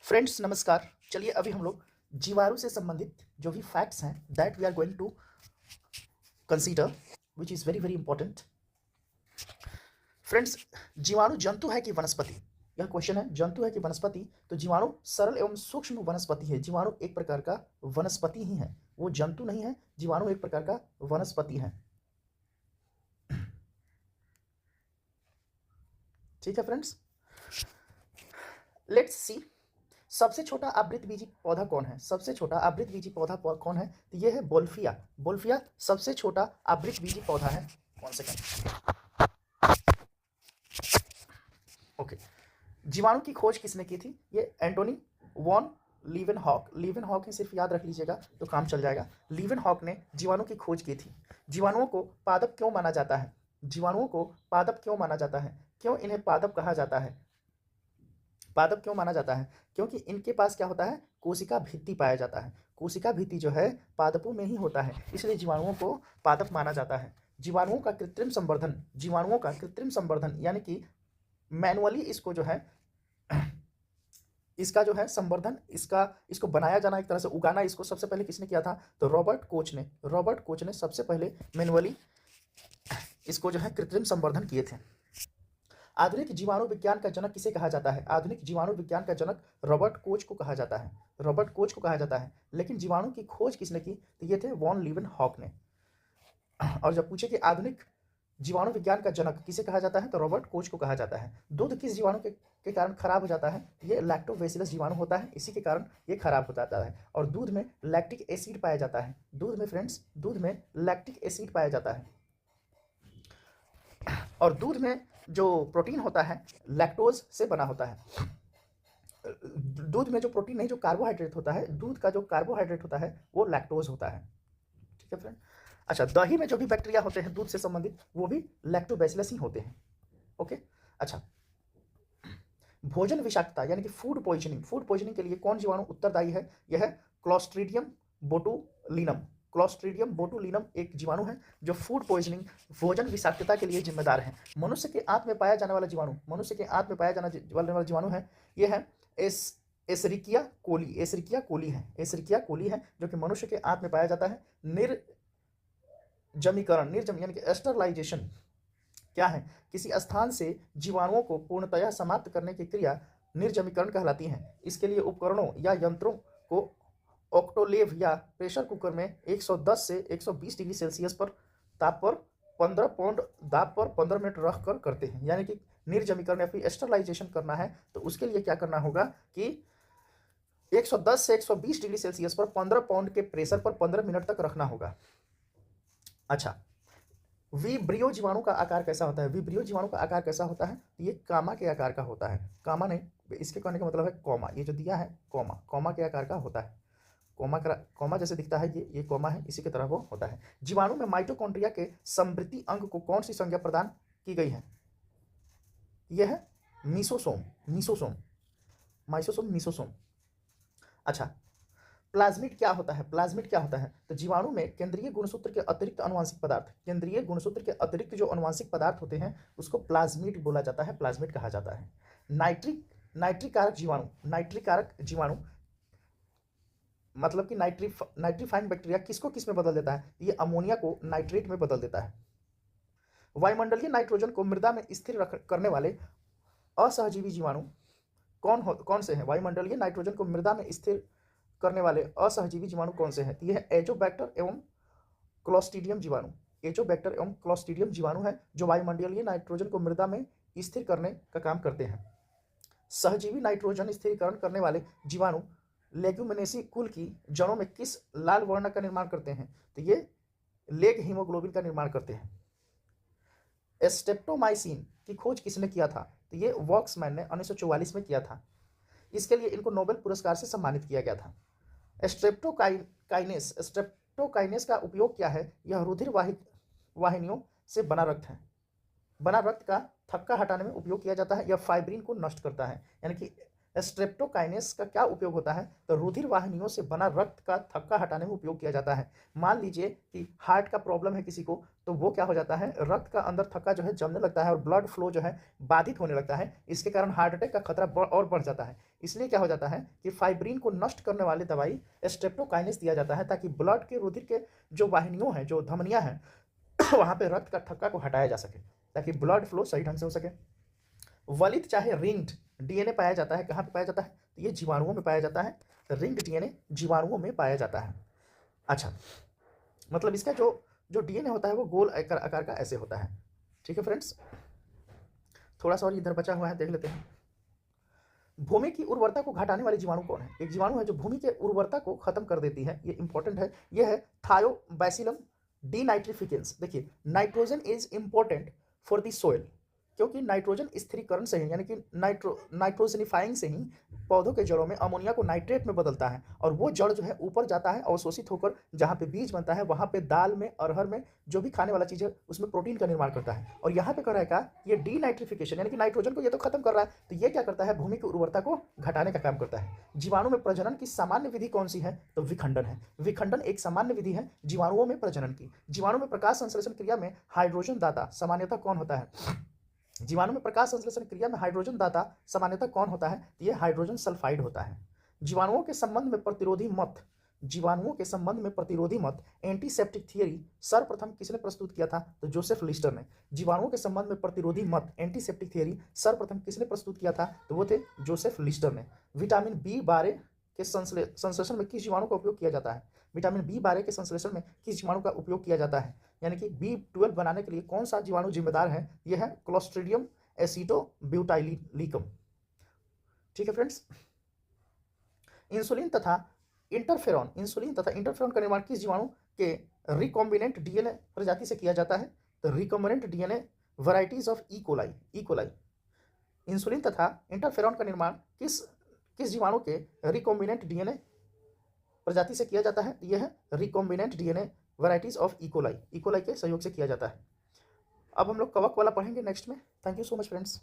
Friends नमस्कार। चलिए अभी हम लोग जीवाणु से संबंधित जो भी फैक्ट्स हैं that we are going to consider which is very very important. Friends, जीवाणु जंतु है कि वनस्पति? यह क्वेश्चन है। जंतु है कि वनस्पति? तो जीवाणु सरल एवं सूक्ष्म वनस्पति है। जीवाणु एक प्रकार का वनस्पति ही है, वो जंतु नहीं है। जीवाणु एक प्रकार का वनस्पति है। ठीक है फ्रेंड्स, लेट्स सी। सबसे छोटा आवृतबीजी पौधा कौन है? सबसे छोटा आवृतबीजी पौधा कौन है? तो ये है बोल्फिया। बोल्फिया सबसे छोटा आवृतबीजी पौधा है। 1 सेकेंड। ओके, जीवाणु की खोज किसने की थी? ये एंटोनी वॉन लीवेनहॉक। लीवेनहॉक ही सिर्फ याद रख लीजिएगा तो काम चल जाएगा। लीवेनहॉक ने जीवाणु की खोज की थी। जीवाणुओं को पादप क्यों माना जाता है? जीवाणुओं को पादप क्यों माना जाता है? क्यों इन्हें पादप कहा जाता है? पादप क्यों माना जाता है? क्योंकि इनके पास क्या होता है? कोशिका भित्ति पाया जाता है। कोशिका भित्ति जो है पादपों में ही होता है, इसलिए जीवाणुओं को पादप माना जाता है। जीवाणुओं का कृत्रिम संवर्धन, जीवाणुओं का कृत्रिम संवर्धन यानी कि मैनुअली इसको जो है इसका जो है संवर्धन, इसको बनाया जाना, एक तरह से उगाना, इसको सबसे पहले किसने किया था? तो रॉबर्ट कोच ने। रॉबर्ट कोच ने सबसे पहले मैनुअली इसको जो है कृत्रिम संवर्धन किए थे। आधुनिक जीवाणु विज्ञान का जनक किसे कहा जाता है? आधुनिक जीवाणु विज्ञान का जनक रॉबर्ट कोच को कहा जाता है। रॉबर्ट कोच को कहा जाता है। लेकिन जीवाणु की खोज किसने की? तो ये थे वॉन लीवेनहॉक ने। और जब पूछे कि आधुनिक जीवाणु विज्ञान का जनक किसे कहा जाता है, तो रॉबर्ट कोच को कहा जाता है। दूध किस जीवाणु के कारण खराब हो जाता है? ये लैक्टोबैसिलस जीवाणु होता है, इसी के कारण ये खराब हो जाता है। और दूध में लैक्टिक एसिड पाया जाता है। दूध में फ्रेंड्स, दूध में लैक्टिक एसिड पाया जाता है। और दूध में जो प्रोटीन होता है लैक्टोज से बना होता है। दूध में जो प्रोटीन नहीं, जो कार्बोहाइड्रेट होता है, दूध का जो कार्बोहाइड्रेट होता है वो लैक्टोज होता है। ठीक है फ्रेंड। अच्छा, दही में जो भी बैक्टीरिया होते हैं दूध से संबंधित, वो भी लैक्टोबैसिलस ही होते हैं। ओके। अच्छा, भोजन विषाक्तता यानी कि फूड पॉइजनिंग, फूड पॉइजनिंग के लिए कौन जीवाणु उत्तरदायी है? यह है क्लॉस्ट्रीडियम बोटुलिनम। क्लॉस्ट्रीडियम बोटुलिनम एक जीवाणु है जो फूड पॉइजनिंग, भोजन विषाक्तता के लिए जिम्मेदार है। मनुष्य के आंत में पाया जाने वाला जीवाणु, मनुष्य के आंत में पाया जाने वाला जीवाणु है, यह है एसरिकिया कोली। एसरिकिया कोली है। एसरिकिया कोली है जो कि मनुष्य के आंत में पाया जाता है। निर्जमीकरण, निर्जम यानी कि एस्टरलाइजेशन क्या है? किसी स्थान से जीवाणुओं को पूर्णतया समाप्त करने की क्रिया निर्जमीकरण कहलाती है। इसके लिए उपकरणों या यंत्रों को ऑक्टोलेव या प्रेशर कुकर में 110 से 120 डिग्री सेल्सियस पर ताप पर 15 पाउंड दाब पर 15 मिनट रख कर करते हैं। यानी कि निर्जमीकरण या फिर एस्टरलाइजेशन करना है तो उसके लिए क्या करना होगा कि 110 से 120 डिग्री सेल्सियस पर 15 पाउंड के प्रेशर पर 15 मिनट तक रखना होगा। अच्छा, विब्रियो जीवाणु का आकार कैसा होता है? विब्रियो जीवाणु का आकार कैसा होता है? ये कामा के आकार का होता है। कामा नहीं, इसके कहने का मतलब है कॉमा। ये जो दिया है कॉमा, कॉमा के आकार का होता है। कॉमा जैसे दिखता है, ये कॉमा है, इसी की तरह वो होता है। जीवाणु में माइटोकॉन्ड्रिया के समृद्धि अंग को कौन सी संज्ञा प्रदान की गई है? यह है मीसोसोम। Mesosome, mesosome, mesosome. अच्छा, प्लाज्मिड क्या होता है? प्लाज्मिड क्या होता है? तो जीवाणु में केंद्रीय गुणसूत्र के अतिरिक्त अनुवांशिक पदार्थ, केंद्रीय गुणसूत्र के अतिरिक्त जो अनुवांशिक पदार्थ होते हैं उसको प्लाज्मिड बोला जाता है, प्लाज्मिड कहा जाता है। नाइट्रिक कारक जीवाणु, नाइट्रिक कारक जीवाणु मतलब कि नाइट्रीफाइन बैक्टीरिया किसको किस में बदल देता है? ये अमोनिया को नाइट्रेट में बदल देता है। वायुमंडलीय नाइट्रोजन को मृदा में स्थिर करने वाले असहजीवी जीवाणु कौन से हैं? वायुमंडलीय नाइट्रोजन को मृदा में स्थिर करने वाले असहजीवी जीवाणु कौन से हैं? तो यह है एजोबैक्टर एवं क्लॉस्ट्रीडियम जीवाणु। एजोबैक्टर एवं क्लॉस्ट्रीडियम जीवाणु है जो वायुमंडलीय नाइट्रोजन को मृदा में स्थिर करने का काम करते हैं। सहजीवी नाइट्रोजन स्थिरीकरण करने वाले जीवाणु लेग्यूमिनेसी कुल की जड़ों में किस लाल वर्ण का निर्माण करते हैं? तो ये लेग हीमोग्लोबिन का निर्माण करते हैं। स्ट्रेप्टोमाइसिन की खोज किसने किया था? तो ये वॉक्समैन ने 1944 में किया था। इसके लिए इनको नोबेल पुरस्कार से सम्मानित किया गया था। स्ट्रेप्टोकाइनेस का उपयोग क्या है? यह रुधिर वाहिनियों से बना रक्त है। बना रक्त का थक्का हटाने में उपयोग किया जाता है। यह फाइब्रिन को नष्ट करता है, यानी कि स्ट्रेप्टोकाइनेस का क्या उपयोग होता है? तो रुधिर वाहिनियों से बना रक्त का थक्का हटाने में उपयोग किया जाता है। मान लीजिए कि हार्ट का प्रॉब्लम है किसी को, तो वो क्या हो जाता है, रक्त का अंदर थक्का जो है जमने लगता है और ब्लड फ्लो जो है बाधित होने लगता है। इसके कारण हार्ट अटैक का खतरा और बढ़ जाता है। इसलिए क्या हो जाता है कि फाइब्रिन को नष्ट करने वाली दवाई स्ट्रेप्टोकाइनेस दिया जाता है, ताकि ब्लड के रुधिर के जो वाहिनियों हैं, जो धमनियां हैं, वहां पे रक्त का थक्का को हटाया जा सके, ताकि ब्लड फ्लो सही ढंग से हो सके। वलित चाहे रिंग्ड डीएनए पाया जाता है, कहाँ पे पाया जाता है? तो ये जीवाणुओं में पाया जाता है। रिंग्ड डीएनए जीवाणुओं में पाया जाता है। अच्छा, मतलब इसका जो जो डीएनए होता है वो गोल आकार का ऐसे होता है। ठीक है फ्रेंड्स, थोड़ा सा और इधर बचा हुआ है, देख लेते हैं। भूमि की उर्वरता को घटाने वाले जीवाणु कौन है? एक जीवाणु है जो भूमि के उर्वरता को खत्म कर देती है, ये इंपॉर्टेंट है, ये है थायोबैसिलम डीनाइट्रिफिकेंस। देखिए, nitrogen is important for the soil, क्योंकि नाइट्रोजन स्थिरीकरण से ही, यानी कि नाइट्रोजनिफाइंग से ही पौधों के जड़ों में अमोनिया को नाइट्रेट में बदलता है, और वो जड़ जो है ऊपर जाता है, अवशोषित होकर जहाँ पे बीज बनता है, वहाँ पे दाल में, अरहर में, जो भी खाने वाला चीज़ है उसमें प्रोटीन का निर्माण करता है। और यहाँ पे कर रहा है क्या, ये डीनाइट्रिफिकेशन, यानी कि नाइट्रोजन को ये तो खत्म कर रहा है, तो ये क्या करता है, भूमि की उर्वरता को घटाने का काम करता है। जीवाणु में प्रजनन की सामान्य विधि कौन सी है? तो विखंडन है। विखंडन एक सामान्य विधि है जीवाणुओं में प्रजनन की। जीवाणु में प्रकाश संश्लेषण क्रिया में हाइड्रोजन दाता सामान्यतः कौन होता है? जीवाणु में प्रकाश संश्लेषण क्रिया में हाइड्रोजन दाता सामान्यतः कौन होता है? तो ये हाइड्रोजन सल्फाइड होता है। जीवाणुओं के संबंध में प्रतिरोधी मत, जीवाणुओं के संबंध में प्रतिरोधी मत, एंटीसेप्टिक थियरी सर्वप्रथम किसने प्रस्तुत किया था? तो जोसेफ लिस्टर ने। जीवाणुओं के संबंध में प्रतिरोधी मत, एंटीसेप्टिक थियरी सर्वप्रथम किसने प्रस्तुत किया था? तो वो थे जोसेफ लिस्टर ने। विटामिन बी12 के संश्लेषण में किस जीवाणु का उपयोग किया जाता है? विटामिन बी12 के संश्लेषण में किस जीवाणु का उपयोग किया जाता है? यानी कि B12 बनाने के लिए कौन सा जीवाणु जिम्मेदार है? यह है क्लोस्ट्रीडियम एसिडोब्यूटाइलिकम। ठीक है फ्रेंड्स, इंसुलिन तथा इंटरफेरॉन का निर्माण किस जीवाणु के रिकॉम्बिनेंट डीएनए प्रजाति से किया जाता है? तो recombinant DNA varieties of E coli. Insulin तथा इंटरफेरॉन का निर्माण किस जीवाणु के रिकॉम्बिनेंट डीएनए प्रजाति से किया जाता है? यह है recombinant DNA varieties of E coli के सहयोग से किया जाता है। अब हम लोग कवक वाला पढ़ेंगे नेक्स्ट में। Thank you so much friends.